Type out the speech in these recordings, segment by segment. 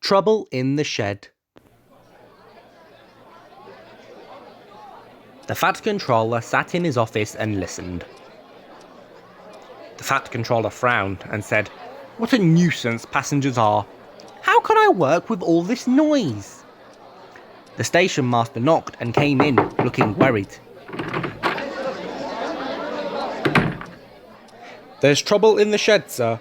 Trouble in the shed. The Fat Controller sat in his office and listened. The Fat Controller frowned and said, "What a nuisance passengers are. How can I work with all this noise?" The station master knocked and came in, looking worried. "There's trouble in the shed, sir.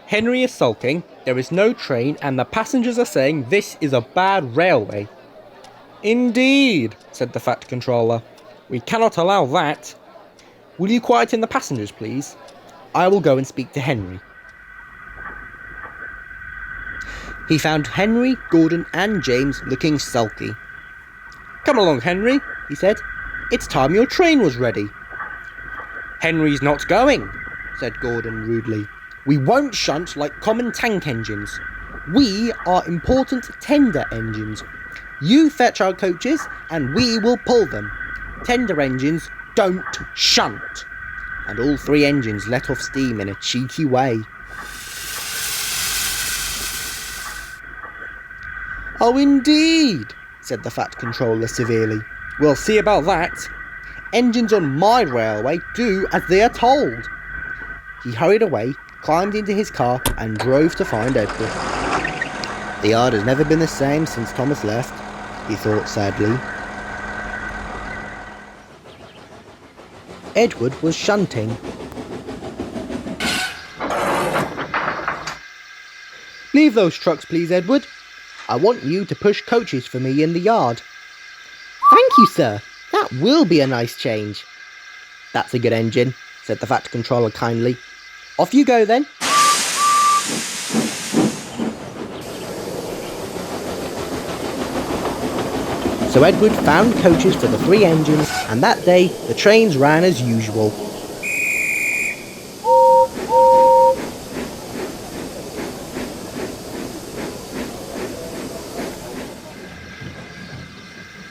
Henry is sulking, there is no train, and the passengers are saying this is a bad railway." "Indeed," said the Fat Controller. "We cannot allow that. Will you quieten the passengers, please? I will go and speak to Henry." He found Henry, Gordon and James looking sulky. "Come along, Henry," he said. "It's time your train was ready." "Henry's not going," said Gordon rudely. "We won't shunt like common tank engines. We are important tender engines. You fetch our coaches and we will pull them. Tender engines don't shunt." And all three engines let off steam in a cheeky way. "Oh, indeed," said the Fat Controller severely. "We'll see about that. Engines on my railway do as they are told." He hurried away, climbed into his car and drove to find Edward. The yard has never been the same since Thomas left, he thought sadly. Edward was shunting. "Leave those trucks, please, Edward. I want you to push coaches for me in the yard." "Thank you, sir. That will be a nice change." "That's a good engine," said the Fat Controller kindly. "Off you go then." So Edward found coaches for the three engines, and that day the trains ran as usual.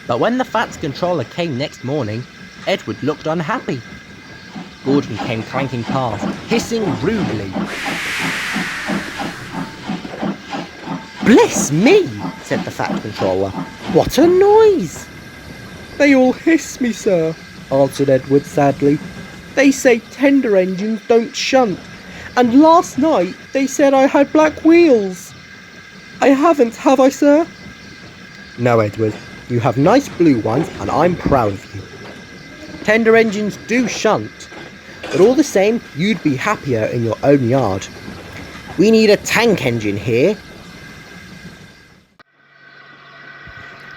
But when the Fat Controller came next morning, Edward looked unhappy. Gordon came clanking past, hissing rudely. "Bless me," said the Fat Controller. "What a noise!" "They all hiss me, sir," answered Edward sadly. "They say tender engines don't shunt, and last night they said I had black wheels. I haven't, have I, sir?" "No, Edward, you have nice blue ones, and I'm proud of you. Tender engines do shunt, but all the same, you'd be happier in your own yard. We need a tank engine here."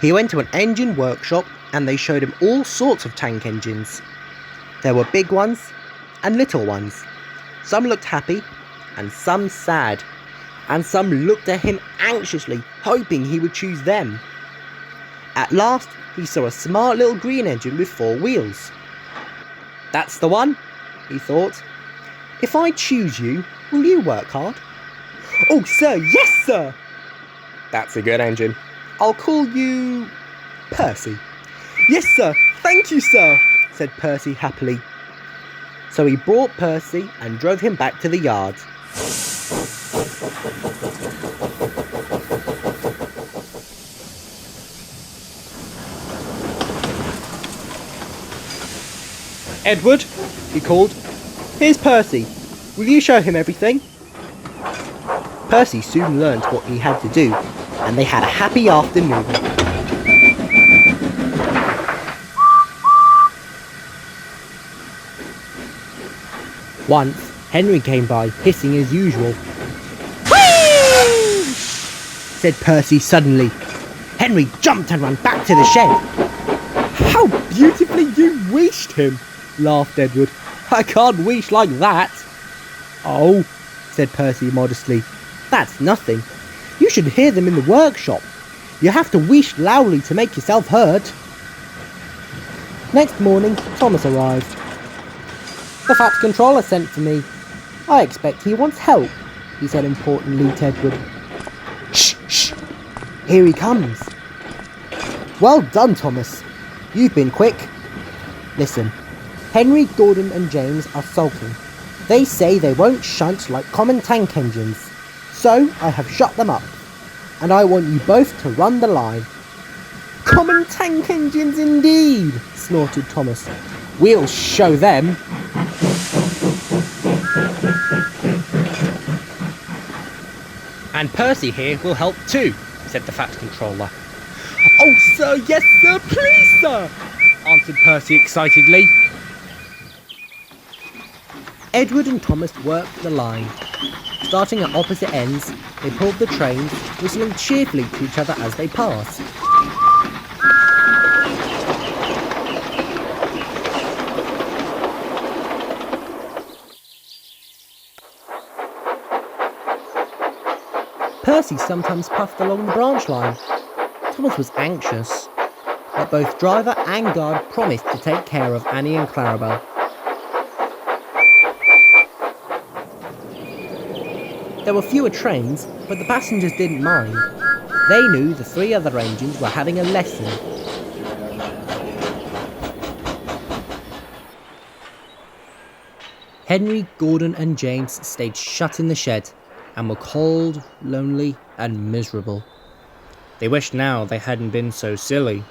He went to an engine workshop and they showed him all sorts of tank engines. There were big ones and little ones. Some looked happy and some sad, and some looked at him anxiously, hoping he would choose them. At last, he saw a smart little green engine with 4 wheels. "That's the one," he thought. "If I choose you, will you work hard?" "Oh, sir, yes, sir." "That's a good engine. I'll call you Percy." "Yes, sir. Thank you, sir," said Percy happily. So he brought Percy and drove him back to the yard. "Edward," he called, "here's Percy. Will you show him everything?" Percy soon learnt what he had to do, and they had a happy afternoon. Once, Henry came by, hissing as usual. "Whee!" said Percy suddenly. Henry jumped and ran back to the shed. "How beautifully you wheeshed him," laughed Edward. "I can't wheesh like that." "Oh," said Percy modestly. "That's nothing. You should hear them in the workshop. You have to wheesh loudly to make yourself heard." Next morning, Thomas arrived. "The Fat Controller sent for me. I expect he wants help," he said importantly to Edward. "Shh, shh. Here he comes." "Well done, Thomas. You've been quick. Listen, Henry, Gordon and James are sulking. They say they won't shunt like common tank engines. So I have shut them up. and I want you both to run the line." "Common tank engines indeed," snorted Thomas. "We'll show them." "And Percy here will help too," said the Fat Controller. "Oh, sir, yes, sir, please, sir," answered Percy excitedly. Edward and Thomas worked the line. Starting at opposite ends, they pulled the trains, whistling cheerfully to each other as they passed. Percy sometimes puffed along the branch line. Thomas was anxious, but both driver and guard promised to take care of Annie and Clarabel. There were fewer trains, but the passengers didn't mind. They knew the three other engines were having a lesson. Henry, Gordon and James stayed shut in the shed and were cold, lonely and miserable. They wished now they hadn't been so silly.